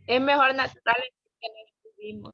Es mejor natural que no escribimos.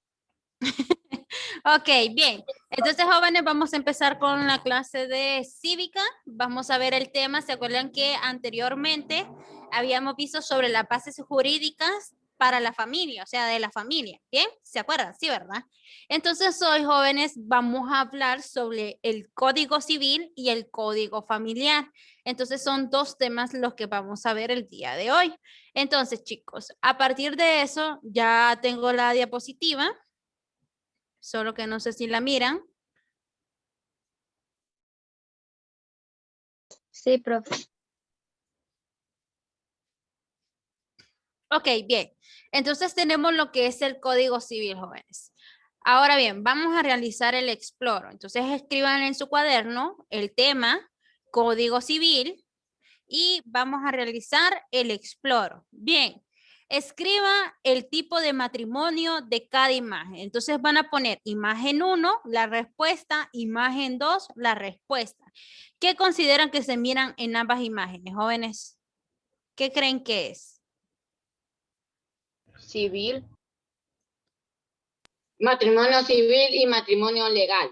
Ok, bien. Entonces, jóvenes, vamos a empezar con la clase de cívica. Vamos a ver el tema. ¿Se acuerdan que anteriormente habíamos visto sobre las bases jurídicas para la familia, o sea, de la familia? ¿Bien? ¿Se acuerdan? Sí, ¿verdad? Entonces, hoy, jóvenes, vamos a hablar sobre el Código Civil y el Código Familiar. Entonces, son dos temas los que vamos a ver el día de hoy. Entonces, chicos, a partir de eso, ya tengo la diapositiva. Solo que no sé si la miran. Sí, profe. Ok, bien. Entonces tenemos lo que es el Código Civil, jóvenes. Ahora bien, vamos a realizar el exploro. Entonces escriban en su cuaderno el tema Código Civil y vamos a realizar el exploro. Bien, escriba el tipo de matrimonio de cada imagen. Entonces van a poner imagen 1, la respuesta, imagen 2, la respuesta. ¿Qué consideran que se miran en ambas imágenes, jóvenes? ¿Qué creen que es? Civil. Matrimonio civil y matrimonio legal.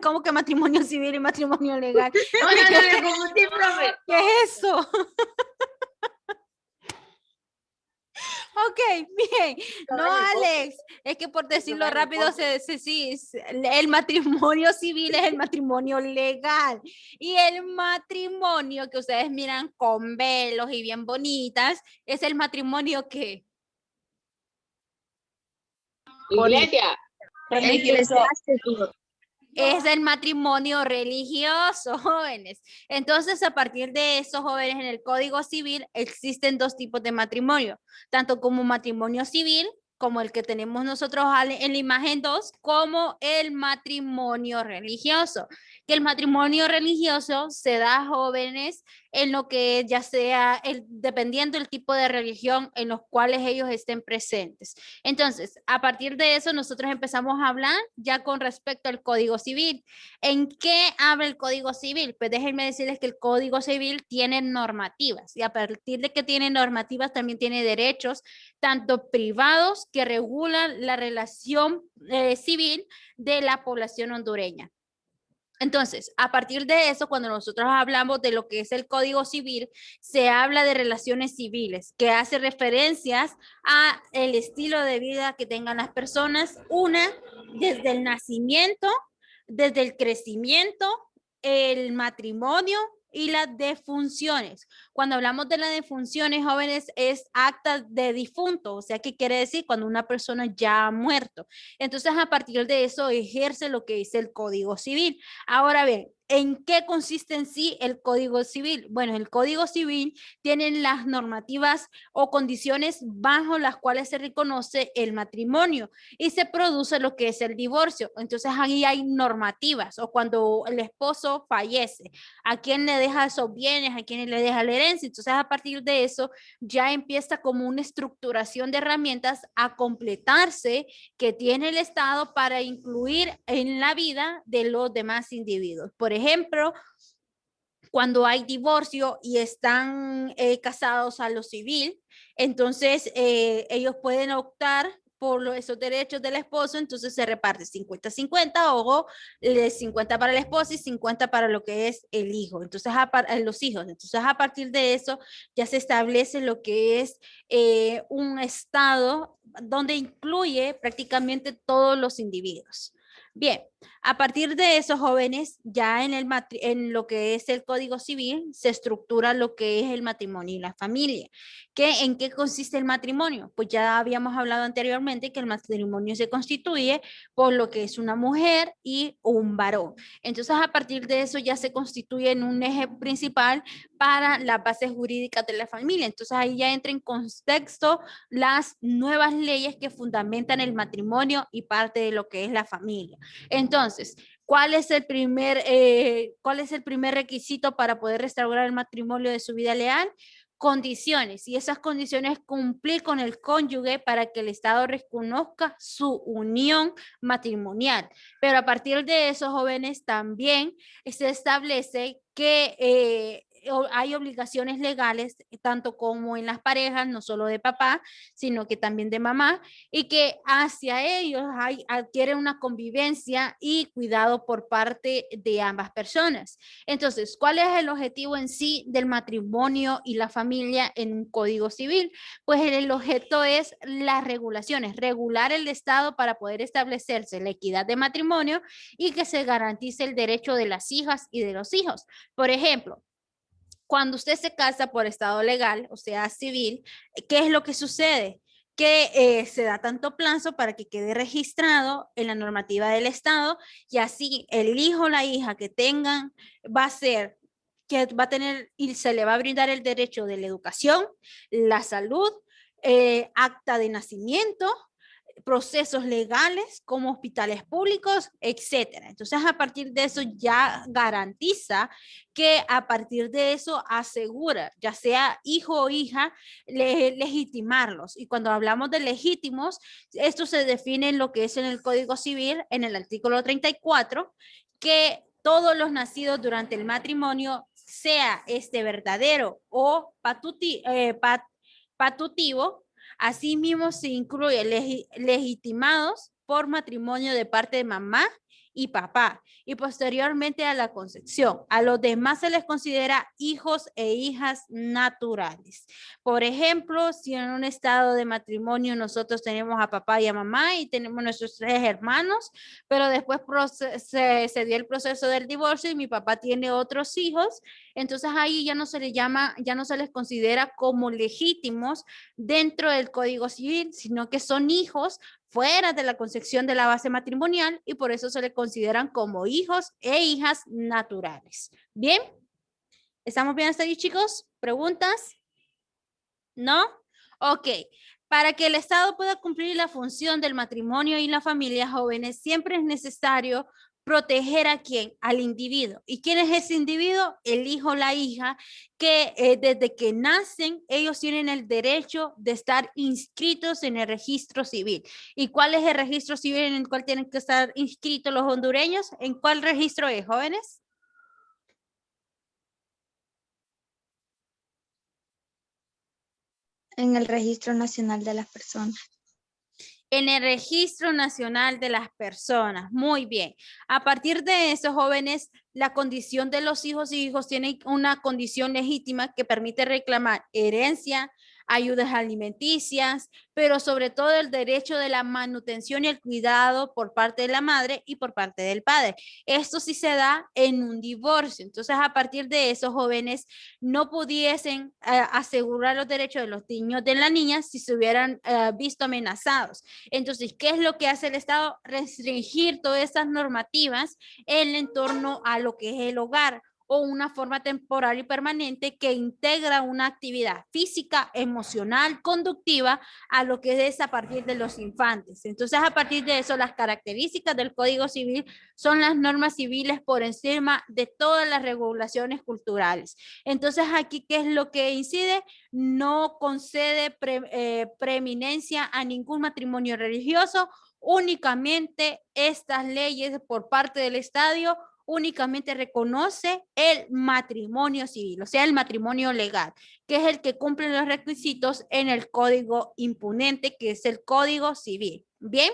¿Cómo que matrimonio civil y matrimonio legal? No, me confundí, profe. ¿Qué es eso? Ok, bien. No, Alex, es que por decirlo rápido, el matrimonio civil es el matrimonio legal. Y el matrimonio que ustedes miran con velos y bien bonitas, es el matrimonio que... Iglesia. Eclesiástico. Es el matrimonio religioso, jóvenes. Entonces, a partir de eso, jóvenes, en el Código Civil existen dos tipos de matrimonio, tanto como matrimonio civil, como el que tenemos nosotros en la imagen 2, como el matrimonio religioso. Que el matrimonio religioso se da, jóvenes, en lo que ya sea, dependiendo del tipo de religión en los cuales ellos estén presentes. Entonces, a partir de eso, nosotros empezamos a hablar ya con respecto al Código Civil. ¿En qué habla el Código Civil? Pues déjenme decirles que el Código Civil tiene normativas y a partir de que tiene normativas también tiene derechos, tanto privados que regulan la relación civil de la población hondureña. Entonces, a partir de eso, cuando nosotros hablamos de lo que es el Código Civil, se habla de relaciones civiles, que hace referencias a el estilo de vida que tengan las personas, una, desde el nacimiento, desde el crecimiento, el matrimonio y las defunciones. Cuando hablamos de las defunciones, jóvenes, es acta de difunto, o sea, ¿qué quiere decir? Cuando una persona ya ha muerto. Entonces, a partir de eso, ejerce lo que es el Código Civil. Ahora bien, ¿en qué consiste en sí el Código Civil? Bueno, el Código Civil tiene las normativas o condiciones bajo las cuales se reconoce el matrimonio y se produce lo que es el divorcio. Entonces ahí hay normativas o cuando el esposo fallece, a quién le deja esos bienes, a quién le deja la herencia. Entonces a partir de eso ya empieza como una estructuración de herramientas a completarse que tiene el Estado para incluir en la vida de los demás individuos. Por ejemplo, cuando hay divorcio y están casados a lo civil, entonces ellos pueden optar por esos derechos del esposo, entonces se reparte 50-50 o 50 para el esposo y 50 para lo que es el hijo, entonces los hijos. Entonces a partir de eso ya se establece lo que es un estado donde incluye prácticamente todos los individuos. Bien, a partir de eso, jóvenes, ya en lo que es el Código Civil se estructura lo que es el matrimonio y la familia. ¿En qué consiste el matrimonio? Pues ya habíamos hablado anteriormente que el matrimonio se constituye por lo que es una mujer y un varón. Entonces, a partir de eso ya se constituye en un eje principal para las bases jurídicas de la familia. Entonces, ahí ya entra en contexto las nuevas leyes que fundamentan el matrimonio y parte de lo que es la familia. Entonces, ¿cuál es el primer requisito para poder restaurar el matrimonio de su vida leal? Condiciones, y esas condiciones cumplir con el cónyuge para que el Estado reconozca su unión matrimonial. Pero a partir de eso, jóvenes, también se establece que hay obligaciones legales, tanto como en las parejas, no solo de papá, sino que también de mamá, y que hacia ellos adquieren una convivencia y cuidado por parte de ambas personas. Entonces, ¿cuál es el objetivo en sí del matrimonio y la familia en un código civil? Pues el objeto es las regulaciones, regular el Estado para poder establecerse la equidad de matrimonio y que se garantice el derecho de las hijas y de los hijos. Por ejemplo, cuando usted se casa por estado legal, o sea, civil, ¿qué es lo que sucede? Que se da tanto plazo para que quede registrado en la normativa del Estado y así el hijo o la hija que tengan va a ser que va a tener y se le va a brindar el derecho de la educación, la salud, acta de nacimiento, procesos legales como hospitales públicos, etcétera. Entonces, a partir de eso ya garantiza que a partir de eso asegura, ya sea hijo o hija, legitimarlos. Y cuando hablamos de legítimos, esto se define en lo que es en el Código Civil, en el artículo 34, que todos los nacidos durante el matrimonio, sea este verdadero o patutivo, asimismo, se incluye legitimados por matrimonio de parte de mamá y papá, y posteriormente a la concepción. A los demás se les considera hijos e hijas naturales. Por ejemplo, si en un estado de matrimonio nosotros tenemos a papá y a mamá y tenemos nuestros 3 hermanos, pero después se dio el proceso del divorcio y mi papá tiene otros hijos, entonces ahí ya no se les llama, ya no se les considera como legítimos dentro del Código Civil, sino que son hijos fuera de la concepción de la base matrimonial y por eso se les consideran como hijos e hijas naturales. ¿Bien? ¿Estamos bien hasta ahí, chicos? ¿Preguntas? ¿No? Ok. Para que el Estado pueda cumplir la función del matrimonio y la familia, jóvenes, siempre es necesario proteger a quién, al individuo. ¿Y quién es ese individuo? El hijo o la hija, que desde que nacen, ellos tienen el derecho de estar inscritos en el registro civil. ¿Y cuál es el registro civil en el cual tienen que estar inscritos los hondureños? ¿En cuál registro es, jóvenes? En el Registro Nacional de las Personas. En el Registro Nacional de las Personas. Muy bien. A partir de eso, jóvenes, la condición de los hijos y hijos tiene una condición legítima que permite reclamar herencia, ayudas alimenticias, pero sobre todo el derecho de la manutención y el cuidado por parte de la madre y por parte del padre. Esto sí se da en un divorcio. Entonces, a partir de eso, jóvenes no pudiesen asegurar los derechos de los niños de la niña si se hubieran visto amenazados. Entonces, ¿qué es lo que hace el Estado? Restringir todas esas normativas en torno a lo que es el hogar o una forma temporal y permanente que integra una actividad física, emocional, conductiva a lo que es a partir de los infantes. Entonces, a partir de eso, las características del Código Civil son las normas civiles por encima de todas las regulaciones culturales. Entonces, aquí, ¿qué es lo que incide? No concede preeminencia a ningún matrimonio religioso, únicamente estas leyes por parte del Estado únicamente reconoce el matrimonio civil, o sea, el matrimonio legal, que es el que cumple los requisitos en el código imponente, que es el Código Civil. ¿Bien?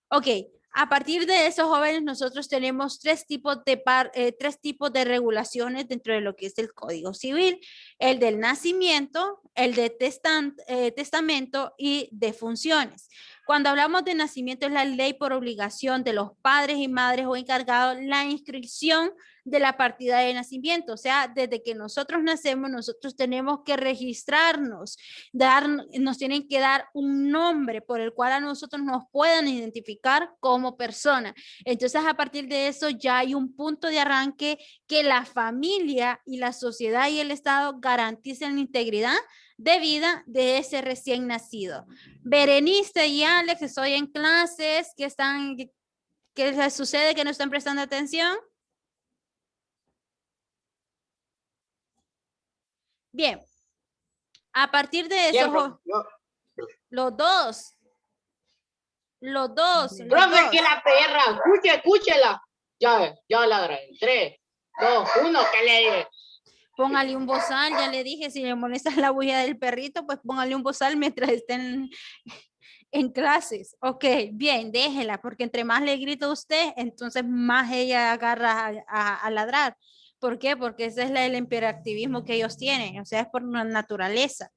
Ok. A partir de eso, jóvenes, nosotros tenemos tres tipos de regulaciones dentro de lo que es el Código Civil: el del nacimiento, el de testamento y de funciones. Cuando hablamos de nacimiento, es la ley por obligación de los padres y madres o encargados la inscripción de la partida de nacimiento. O sea, desde que nosotros nacemos, nosotros tenemos que registrarnos, nos tienen que dar un nombre por el cual a nosotros nos puedan identificar como persona. Entonces, a partir de eso ya hay un punto de arranque que la familia y la sociedad y el Estado garanticen la integridad de vida de ese recién nacido. Berenice y Alex, estoy en clases, ¿qué les sucede que no están prestando atención? Bien, a partir de eso, los dos. Profe, que la perra, escúchela. Ya ladra. 3, 2, 1, ¿qué le dije? póngale un bozal, ya le dije, si le molesta la bulla del perrito, pues póngale un bozal mientras estén en clases. Ok, bien, déjela, porque entre más le grita a usted, entonces más ella agarra a ladrar. ¿Por qué? Porque ese es el imperativismo que ellos tienen, o sea, es por naturaleza.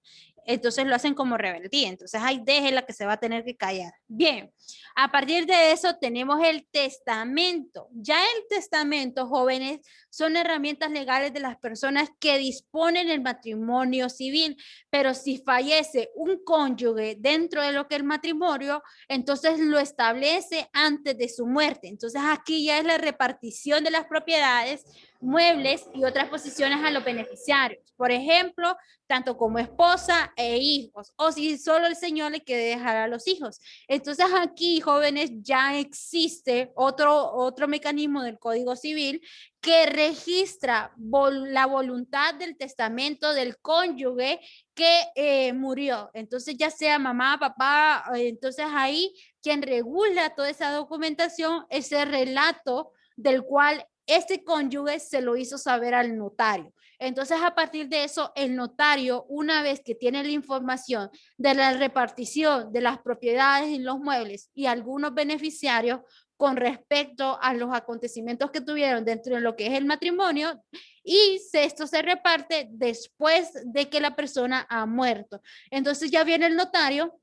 Entonces lo hacen como rebeldía. Entonces, ahí déjela que se va a tener que callar. Bien, a partir de eso tenemos el testamento. Ya el testamento, jóvenes, son herramientas legales de las personas que disponen el matrimonio civil, pero si fallece un cónyuge dentro de lo que es el matrimonio, entonces lo establece antes de su muerte. Entonces aquí ya es la repartición de las propiedades, muebles y otras posiciones a los beneficiarios. Por ejemplo, tanto como esposa e hijos, o si solo el señor le quiere dejar a los hijos. Entonces aquí, jóvenes, ya existe otro mecanismo del Código Civil que registra la voluntad del testamento del cónyuge que murió. Entonces, ya sea mamá, papá, entonces ahí quien regula toda esa documentación, ese relato del cual este cónyuge se lo hizo saber al notario. Entonces, a partir de eso, el notario, una vez que tiene la información de la repartición de las propiedades y los muebles y algunos beneficiarios con respecto a los acontecimientos que tuvieron dentro de lo que es el matrimonio, y esto se reparte después de que la persona ha muerto. Entonces ya viene el notario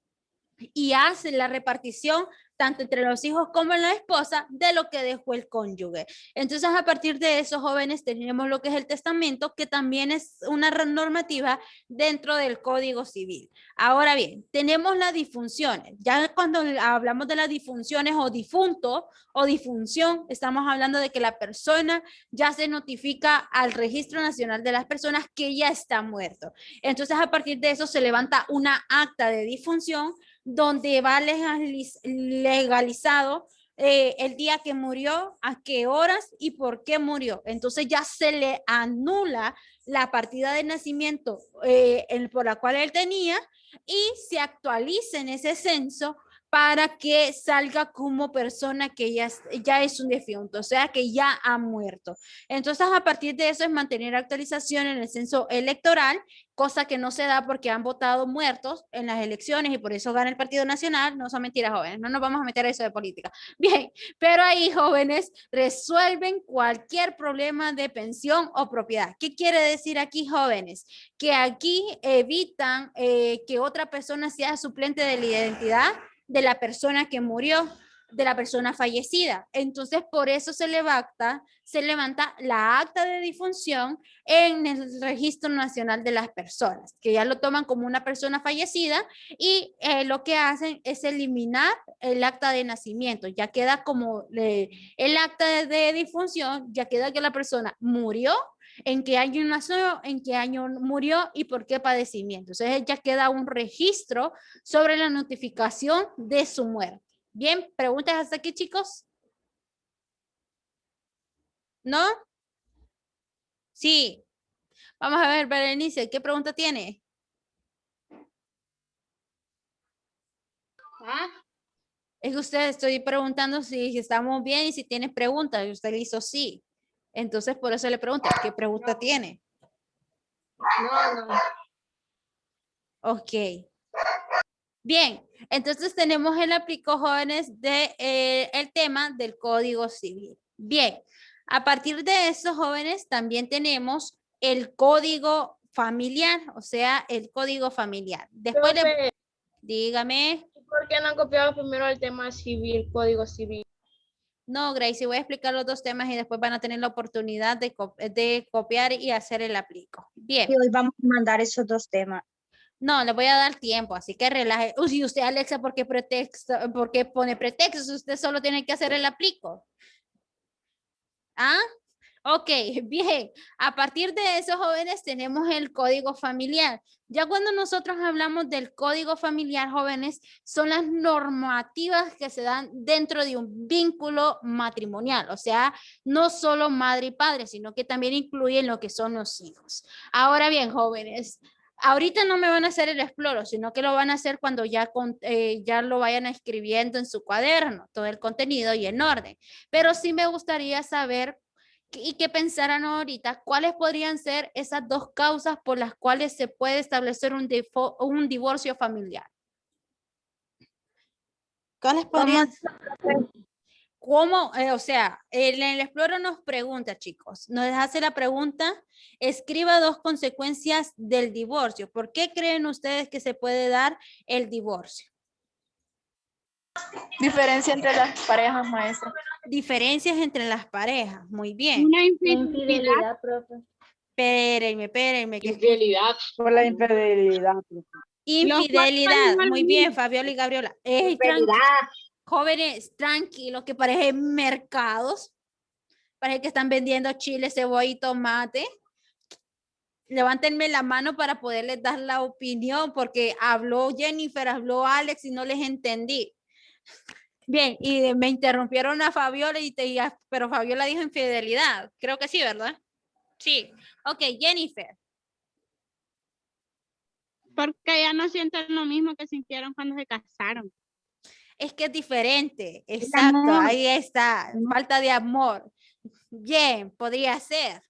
y hace la repartición tanto entre los hijos como en la esposa de lo que dejó el cónyuge. Entonces, a partir de eso, jóvenes, tenemos lo que es el testamento, que también es una normativa dentro del Código Civil. Ahora bien, tenemos las disfunciones. Ya cuando hablamos de las disfunciones o difunto o disfunción, estamos hablando de que la persona ya se notifica al Registro Nacional de las Personas que ya está muerto. Entonces, a partir de eso se levanta una acta de disfunción donde va legalizado el día que murió, a qué horas y por qué murió. Entonces ya se le anula la partida de nacimiento por la cual él tenía y se actualiza en ese censo para que salga como persona que ya es un difunto, o sea que ya ha muerto. Entonces, a partir de eso es mantener actualización en el censo electoral, cosa que no se da porque han votado muertos en las elecciones y por eso gana el Partido Nacional. No son mentiras, jóvenes, no nos vamos a meter a eso de política. Bien, pero ahí, jóvenes, resuelven cualquier problema de pensión o propiedad. ¿Qué quiere decir aquí, jóvenes? Que aquí evitan que otra persona sea suplente de la identidad de la persona que murió, de la persona fallecida. Entonces, por eso se levanta la acta de difunción en el Registro Nacional de las Personas, que ya lo toman como una persona fallecida y lo que hacen es eliminar el acta de nacimiento. Ya queda como el acta de difunción, ya queda que la persona murió, en qué año nació, en qué año murió y por qué padecimiento. Entonces ya queda un registro sobre la notificación de su muerte. Bien, ¿preguntas hasta aquí, chicos? ¿No? Sí. Vamos a ver, Berenice, ¿qué pregunta tiene? ¿Ah? Es que usted estoy preguntando si estamos bien y si tiene preguntas. Y usted le hizo sí. Entonces, por eso le pregunto, ¿qué pregunta tiene? No. Ok. Bien, entonces tenemos el aplico, jóvenes, de el tema del Código Civil. Bien, a partir de eso, jóvenes, también tenemos el Código Familiar, o sea, el Código Familiar. Después Profe, dígame. ¿por qué no han copiado primero el tema civil, Código Civil? No, Gracie, voy a explicar los dos temas y después van a tener la oportunidad de copiar y hacer el aplico. Bien. Y hoy vamos a mandar esos dos temas. No, le voy a dar tiempo, así que relaje. Uy, usted, Alexa, ¿por qué pone pretextos? Usted solo tiene que hacer el aplico. ¿Ah? Ok, bien. A partir de eso, jóvenes, tenemos el código familiar. Ya cuando nosotros hablamos del código familiar, jóvenes, son las normativas que se dan dentro de un vínculo matrimonial. O sea, no solo madre y padre, sino que también incluyen lo que son los hijos. Ahora bien, jóvenes, ahorita no me van a hacer el exploro, sino que lo van a hacer cuando ya lo vayan escribiendo en su cuaderno, todo el contenido y en orden. Pero sí me gustaría saber y que pensaran ahorita cuáles podrían ser esas dos causas por las cuales se puede establecer un divorcio familiar. ¿Cuáles podrían? ¿Cómo? O sea, el Exploro nos pregunta, chicos, nos hace la pregunta, escriba dos consecuencias del divorcio. ¿Por qué creen ustedes que se puede dar el divorcio? Diferencia entre las parejas, maestra. Diferencias entre las parejas, muy bien. Una infidelidad. Infidelidad, profe. Espérenme. Infidelidad. Por la infidelidad. Infidelidad, muy bien, Fabiola y Gabriela. Infidelidad. Jóvenes, tranquilos, que parecen mercados. Parece que están vendiendo chile, cebolla y tomate. Levántenme la mano para poderles dar la opinión, porque habló Jennifer, habló Alex y no les entendí. Bien, y me interrumpieron a Fabiola, pero Fabiola dijo infidelidad. Creo que sí, ¿verdad? Sí. Ok, Jennifer. Porque ya no sienten lo mismo que sintieron cuando se casaron. Es que es diferente. Exacto, ahí está. Falta de amor. Bien, podría ser.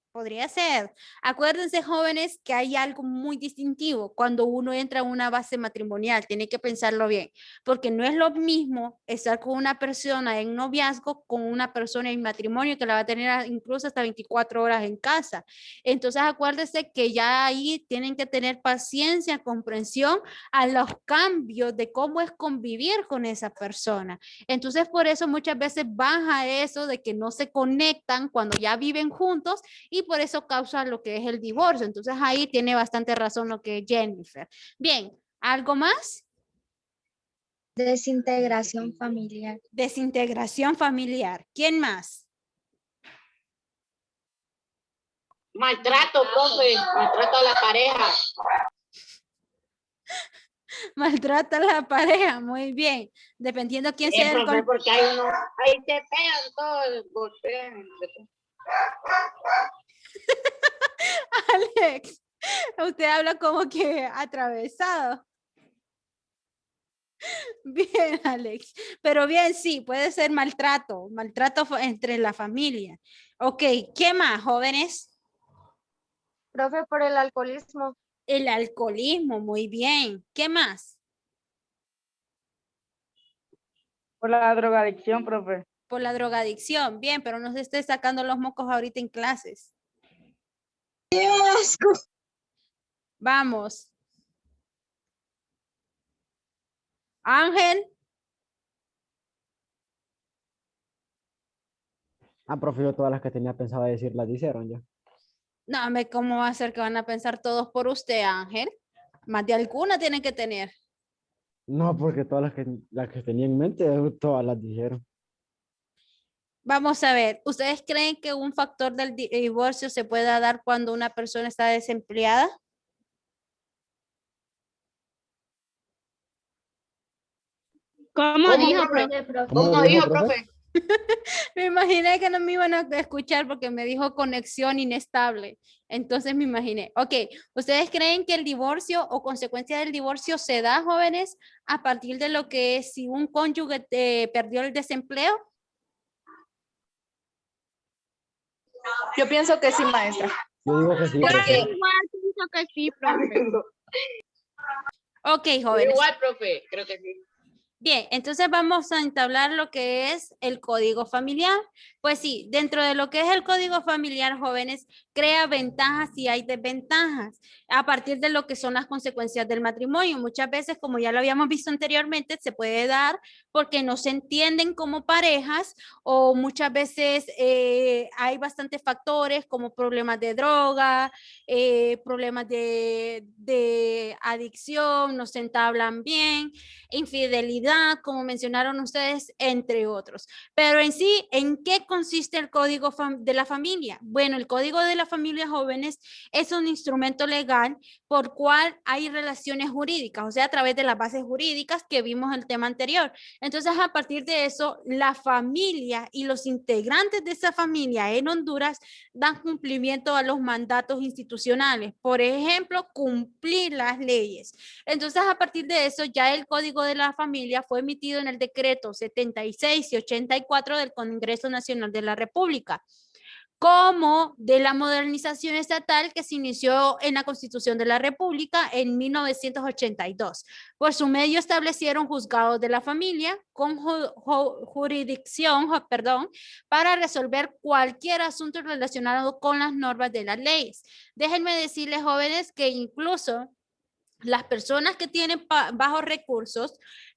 Acuérdense, jóvenes, que hay algo muy distintivo cuando uno entra a una base matrimonial. Tiene que pensarlo bien, porque no es lo mismo estar con una persona en noviazgo con una persona en matrimonio que la va a tener incluso hasta 24 horas en casa. Entonces, acuérdense que ya ahí tienen que tener paciencia, comprensión a los cambios de cómo es convivir con esa persona. Entonces, por eso muchas veces baja eso de que no se conectan cuando ya viven juntos y por eso causa lo que es el divorcio. Entonces, ahí tiene bastante razón lo que es Jennifer. Bien, ¿algo más? Desintegración familiar. Desintegración familiar. ¿Quién más? Maltrato, profe. Maltrato a la pareja. Maltrata a la pareja, muy bien. Dependiendo quién sea el Profe, porque hay unos, ahí te pegan todos, golpean. Alex, usted habla como que atravesado. Bien, Alex. Pero bien, sí, puede ser maltrato entre la familia. Ok, ¿qué más, jóvenes? Profe, por el alcoholismo. El alcoholismo, muy bien. ¿Qué más? Por la drogadicción, profe. Por la drogadicción, bien, pero no se esté sacando los mocos ahorita en clases. Vamos. Ángel. Profe, yo todas las que tenía pensado decir las dijeron ya. No, ¿cómo va a ser que van a pensar todos por usted, Ángel? Más de alguna tienen que tener. No, porque todas las que tenía en mente, todas las dijeron. Vamos a ver, ¿ustedes creen que un factor del divorcio se pueda dar cuando una persona está desempleada? ¿Cómo dijo, Depende, profe. ¿Cómo dijo, profe? Me imaginé que no me iban a escuchar porque me dijo conexión inestable. Entonces me imaginé. Ok, ¿ustedes creen que el divorcio o consecuencia del divorcio se da, jóvenes, a partir de lo que es si un cónyuge perdió el desempleo? Yo pienso que sí, maestra. Yo digo que sí, ¿Por profe. qué? Igual pienso que sí, profe. Ok, jóvenes. Igual, profe, creo que sí. Bien, entonces vamos a entablar lo que es el código familiar. Pues sí, dentro de lo que es el código familiar, jóvenes, crea ventajas y hay desventajas a partir de lo que son las consecuencias del matrimonio. Muchas veces, como ya lo habíamos visto anteriormente, se puede dar porque no se entienden como parejas o muchas veces hay bastantes factores como problemas de droga, problemas de adicción, no se entablan bien, infidelidad, como mencionaron ustedes, entre otros. Pero en sí, ¿en qué consiste el código de la familia? Bueno, el código de la familia, jóvenes, es un instrumento legal por cual hay relaciones jurídicas, o sea, a través de las bases jurídicas que vimos en el tema anterior. Entonces, a partir de eso, la familia y los integrantes de esa familia en Honduras dan cumplimiento a los mandatos institucionales. Por ejemplo, cumplir las leyes. Entonces, a partir de eso, ya el Código de la Familia fue emitido en el decreto 76 y 84 del Congreso Nacional de la República. como de la modernización estatal que se inició en la Constitución de la República en 1982. Por su medio establecieron juzgados de la familia con jurisdicción, para resolver cualquier asunto relacionado con las normas de las leyes. Déjenme decirles, jóvenes, que incluso las personas que tienen bajos recursos,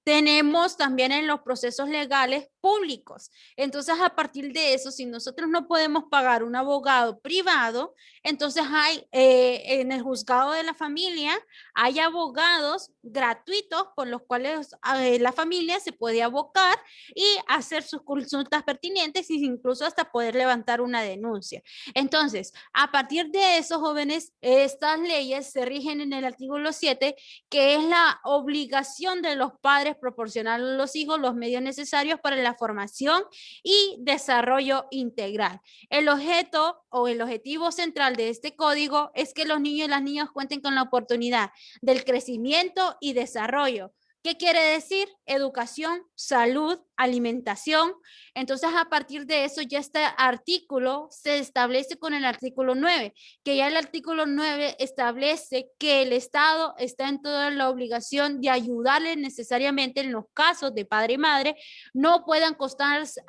tenemos también en los procesos legales públicos. Entonces, a partir de eso, si nosotros no podemos pagar un abogado privado, entonces hay en el juzgado de la familia, hay abogados gratuitos por los cuales la familia se puede abocar y hacer sus consultas pertinentes e incluso hasta poder levantar una denuncia. Entonces, a partir de eso, jóvenes, estas leyes se rigen en el artículo 7, que es la obligación de los padres proporcionar a los hijos los medios necesarios para la formación y desarrollo integral. El objeto o el objetivo central de este código es que los niños y las niñas cuenten con la oportunidad del crecimiento y desarrollo. ¿Qué quiere decir? Educación, salud, alimentación. Entonces, a partir de eso, ya este artículo se establece con el artículo 9, que ya el artículo 9 establece que el Estado está en toda la obligación de ayudarles necesariamente en los casos de padre y madre no puedan costearse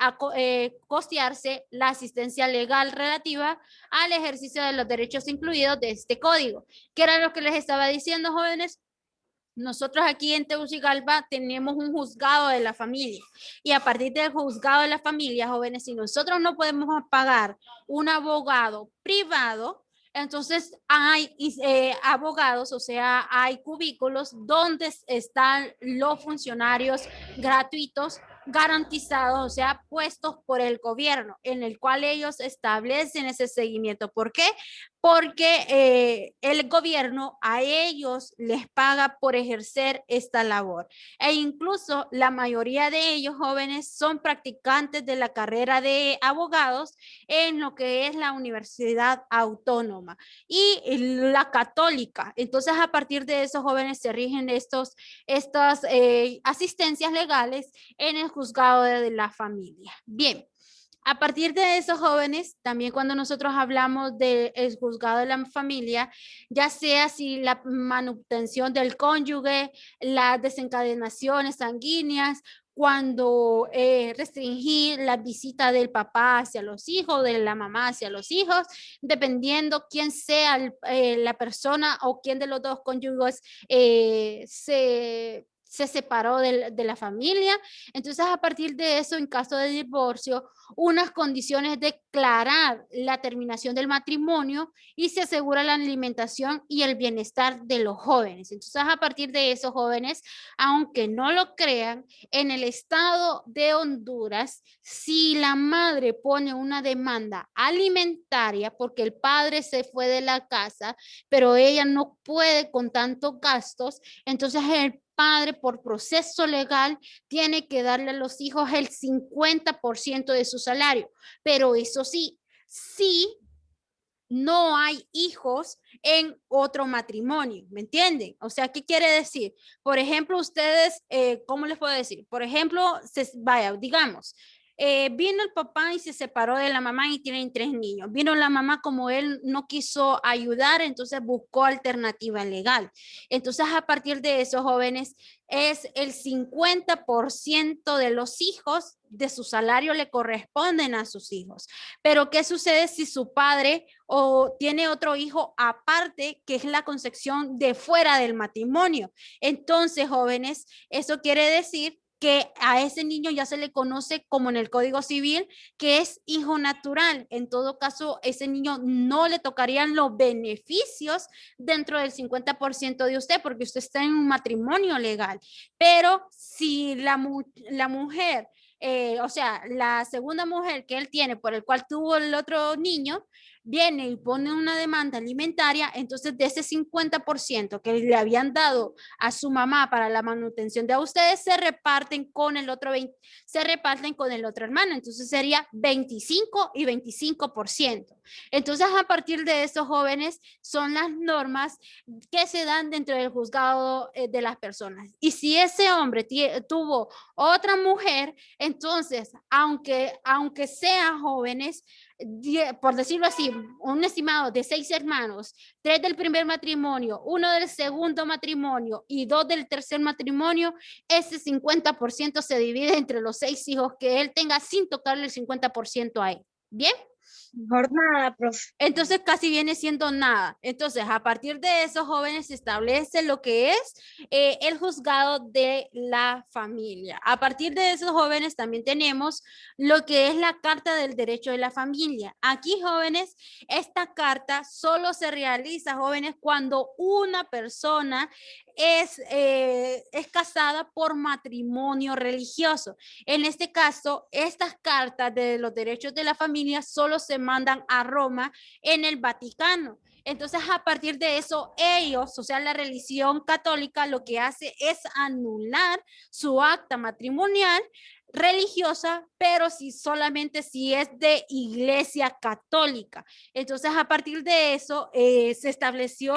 la asistencia legal relativa al ejercicio de los derechos incluidos de este código. ¿Qué era lo que les estaba diciendo, jóvenes? Nosotros aquí en Tegucigalpa tenemos un juzgado de la familia y a partir del juzgado de la familia, jóvenes, si nosotros no podemos pagar un abogado privado, entonces hay abogados, o sea, hay cubículos donde están los funcionarios gratuitos garantizados, o sea, puestos por el gobierno, en el cual ellos establecen ese seguimiento. ¿Por qué? Porque el gobierno a ellos les paga por ejercer esta labor. E incluso la mayoría de ellos, jóvenes, son practicantes de la carrera de abogados en lo que es la Universidad Autónoma y la Católica. Entonces, a partir de esos jóvenes se rigen estas asistencias legales en el juzgado de la familia. Bien. A partir de esos jóvenes, también cuando nosotros hablamos del juzgado de la familia, ya sea si la manutención del cónyuge, las desencadenaciones sanguíneas, cuando restringir la visita del papá hacia los hijos, de la mamá hacia los hijos, dependiendo quién sea la persona o quién de los dos cónyuges se separó de la familia. Entonces, a partir de eso, en caso de divorcio, unas condiciones de declarar la terminación del matrimonio y se asegura la alimentación y el bienestar de los jóvenes. Entonces, a partir de eso, jóvenes, aunque no lo crean, en el estado de Honduras, si la madre pone una demanda alimentaria porque el padre se fue de la casa, pero ella no puede con tantos gastos, entonces el padre por proceso legal tiene que darle a los hijos el 50% de su salario, pero eso sí, sí no hay hijos en otro matrimonio, ¿me entienden? O sea, ¿qué quiere decir? Por ejemplo, ustedes, ¿cómo les puedo decir? Por ejemplo, digamos, vino el papá y se separó de la mamá y tienen 3 niños. Vino la mamá, como él no quiso ayudar, entonces buscó alternativa legal. Entonces, a partir de eso, jóvenes, es el 50% de los hijos de su salario le corresponden a sus hijos. Pero ¿qué sucede si su padre o tiene otro hijo aparte, que es la concepción de fuera del matrimonio? Entonces, jóvenes, eso quiere decir que a ese niño ya se le conoce como en el Código Civil, que es hijo natural. En todo caso, ese niño no le tocarían los beneficios dentro del 50% de usted, porque usted está en un matrimonio legal. Pero si la mujer, o sea, la segunda mujer que él tiene, por el cual tuvo el otro niño, viene y pone una demanda alimentaria, entonces de ese 50% que le habían dado a su mamá para la manutención de ustedes, se reparten con el otro hermano, entonces sería 25 y 25%. Entonces, a partir de esos jóvenes son las normas que se dan dentro del juzgado de las personas. Y si ese hombre tuvo otra mujer, entonces, aunque sean jóvenes, por decirlo así, un estimado de 6 hermanos, 3 del primer matrimonio, 1 del segundo matrimonio y 2 del tercer matrimonio, ese 50% se divide entre los 6 hijos que él tenga sin tocarle el 50% a él. ¿Bien? Mejor nada, profe. Entonces casi viene siendo nada. Entonces, a partir de esos jóvenes se establece lo que es el juzgado de la familia. A partir de esos jóvenes también tenemos lo que es la Carta del Derecho de la Familia. Aquí, jóvenes, esta carta solo se realiza, jóvenes, cuando una persona es casada por matrimonio religioso. En este caso, estas cartas de los derechos de la familia solo se mandan a Roma en el Vaticano. Entonces, a partir de eso, ellos, o sea, la religión católica, lo que hace es anular su acta matrimonial religiosa, pero solamente si es de iglesia católica. Entonces, a partir de eso, se estableció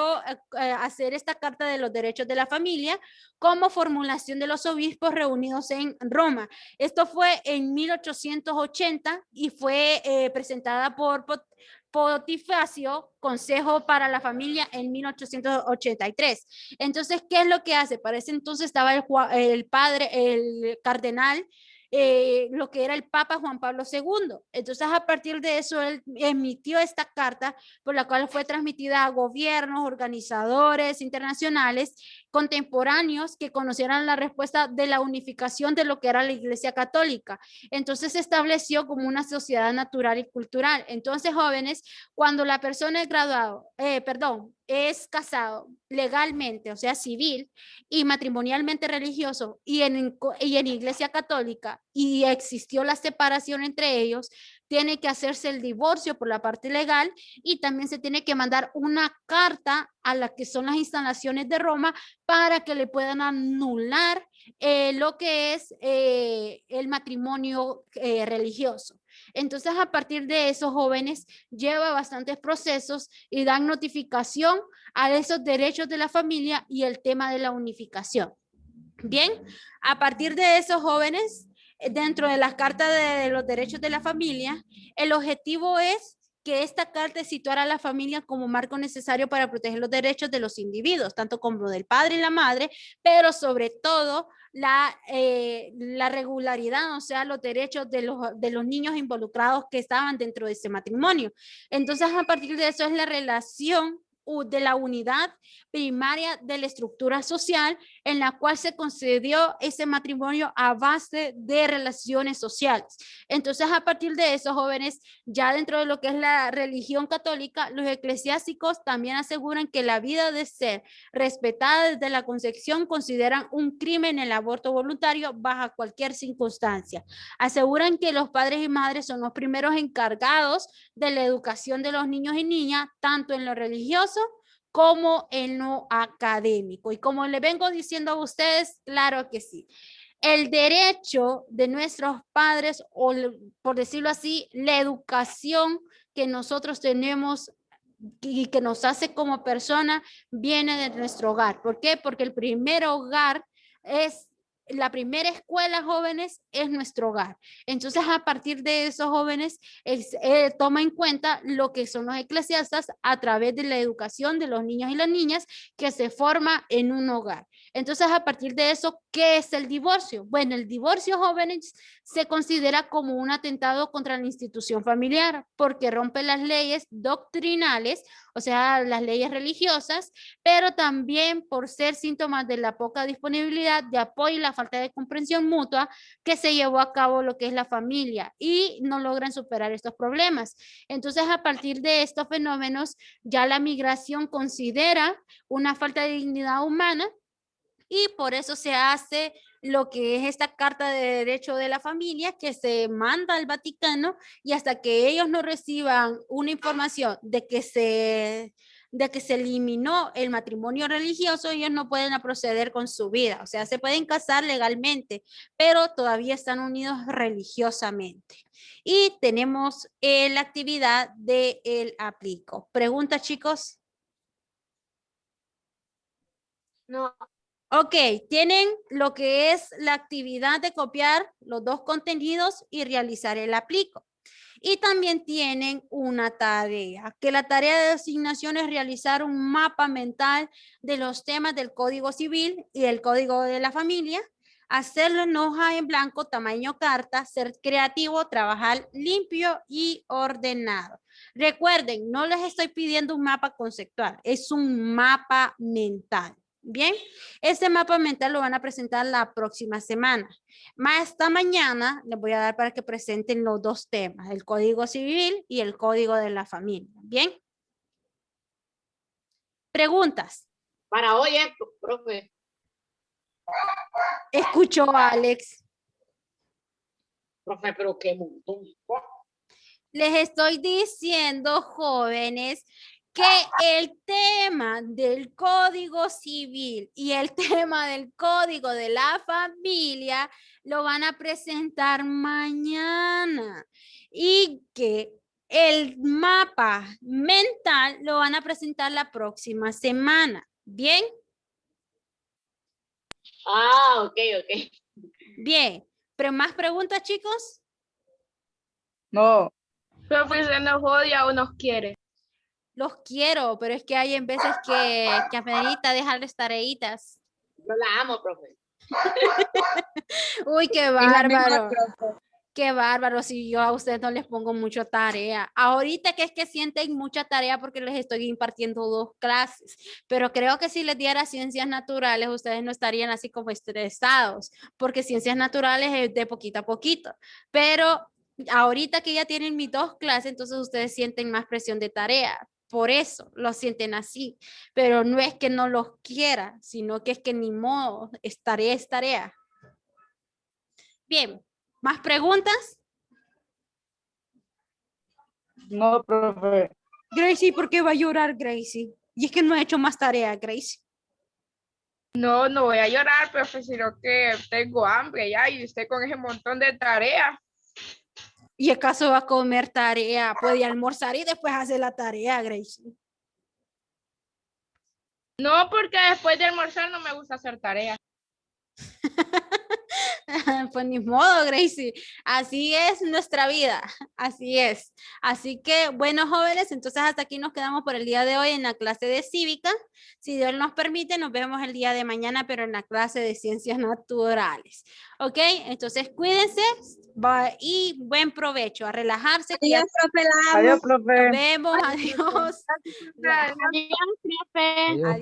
hacer esta Carta de los Derechos de la Familia como formulación de los obispos reunidos en Roma. Esto fue en 1880 y fue presentada por Pontificio Consejo para la Familia en 1883. Entonces, ¿qué es lo que hace? Para ese entonces estaba el cardenal, lo que era el Papa Juan Pablo II. Entonces, a partir de eso, él emitió esta carta por la cual fue transmitida a gobiernos, organizadores internacionales contemporáneos que conocieran la respuesta de la unificación de lo que era la Iglesia Católica. Entonces, se estableció como una sociedad natural y cultural. Entonces, jóvenes, cuando la persona es es casado legalmente, o sea, civil y matrimonialmente religioso y en Iglesia Católica y existió la separación entre ellos, tiene que hacerse el divorcio por la parte legal y también se tiene que mandar una carta a la que son las instalaciones de Roma para que le puedan anular lo que es el matrimonio religioso. Entonces, a partir de esos jóvenes lleva bastantes procesos y dan notificación a esos derechos de la familia y el tema de la unificación. Bien, a partir de esos jóvenes, dentro de las cartas de los derechos de la familia, el objetivo es que esta carta situara a la familia como marco necesario para proteger los derechos de los individuos, tanto como del padre y la madre, pero sobre todo la regularidad, o sea, los derechos de los niños involucrados que estaban dentro de ese matrimonio. Entonces, a partir de eso es la relación de la unidad primaria de la estructura social en la cual se concedió ese matrimonio a base de relaciones sociales. Entonces, a partir de eso, jóvenes, ya dentro de lo que es la religión católica, los eclesiásticos también aseguran que la vida debe ser respetada desde la concepción, consideran un crimen el aborto voluntario bajo cualquier circunstancia. Aseguran que los padres y madres son los primeros encargados de la educación de los niños y niñas, tanto en lo religioso como en lo académico. Y como le vengo diciendo a ustedes, claro que sí. El derecho de nuestros padres, o por decirlo así, la educación que nosotros tenemos y que nos hace como persona, viene de nuestro hogar. ¿Por qué? Porque el primer hogar es la primera escuela, jóvenes, es nuestro hogar. Entonces, a partir de esos jóvenes, toma en cuenta lo que son los eclesiastas a través de la educación de los niños y las niñas que se forma en un hogar. Entonces, a partir de eso, ¿qué es el divorcio? Bueno, el divorcio, jóvenes, se considera como un atentado contra la institución familiar porque rompe las leyes doctrinales, o sea, las leyes religiosas, pero también por ser síntomas de la poca disponibilidad de apoyo y la falta de comprensión mutua que se llevó a cabo lo que es la familia y no logran superar estos problemas. Entonces, a partir de estos fenómenos, ya la migración considera una falta de dignidad humana y por eso se hace lo que es esta Carta de Derecho de la Familia que se manda al Vaticano y hasta que ellos no reciban una información de que se de que se eliminó el matrimonio religioso, ellos no pueden proceder con su vida. O sea, se pueden casar legalmente, pero todavía están unidos religiosamente. Y tenemos la actividad de el aplico. ¿Preguntas, chicos? No. Ok, tienen lo que es la actividad de copiar los dos contenidos y realizar el aplico. Y también tienen una tarea, que la tarea de asignación es realizar un mapa mental de los temas del Código Civil y el Código de la Familia, hacerlo en hoja en blanco, tamaño carta, ser creativo, trabajar limpio y ordenado. Recuerden, no les estoy pidiendo un mapa conceptual, es un mapa mental. Bien, este mapa mental lo van a presentar la próxima semana. Más esta mañana les voy a dar para que presenten los dos temas, el Código Civil y el Código de la Familia. Bien. ¿Preguntas? Para hoy, profe. Escuchó a Alex. Profe, pero qué montón. Les estoy diciendo, jóvenes, que el tema del Código Civil y el tema del Código de la Familia lo van a presentar mañana y que el mapa mental lo van a presentar la próxima semana. ¿Bien? Ah, ok. Bien. ¿Pero más preguntas, chicos? No, Profe, se nos odia o nos quiere. Los quiero, pero es que hay en veces que amerita dejarles tareitas. Yo la amo, profe. Uy, qué bárbaro. Qué bárbaro si yo a ustedes no les pongo mucha tarea. Ahorita que es que sienten mucha tarea porque les estoy impartiendo 2 clases, pero creo que si les diera ciencias naturales, ustedes no estarían así como estresados, porque ciencias naturales es de poquito a poquito. Pero ahorita que ya tienen mis 2 clases, entonces ustedes sienten más presión de tarea. Por eso lo sienten así, pero no es que no los quiera, sino que es que ni modo, es tarea. Bien, ¿más preguntas? no, profe. Gracie, ¿por qué va a llorar Gracie? Y es que no ha hecho más tarea, Gracie. No, no voy a llorar, profe, sino que tengo hambre ya y usted con ese montón de tareas. ¿Y acaso va a comer tarea? Puede almorzar y después hacer la tarea, Gracie. No, porque después de almorzar no me gusta hacer tareas. Pues ni modo, Gracie. Así es nuestra vida. Así es. Así que, bueno, jóvenes, entonces hasta aquí nos quedamos por el día de hoy en la clase de cívica. Si Dios nos permite, nos vemos el día de mañana, pero en la clase de ciencias naturales. ¿Ok? Entonces, cuídense y buen provecho. A relajarse. Adiós, profe, la amo. Adiós, profe. Nos vemos. Adiós. Adiós, profe. Adiós.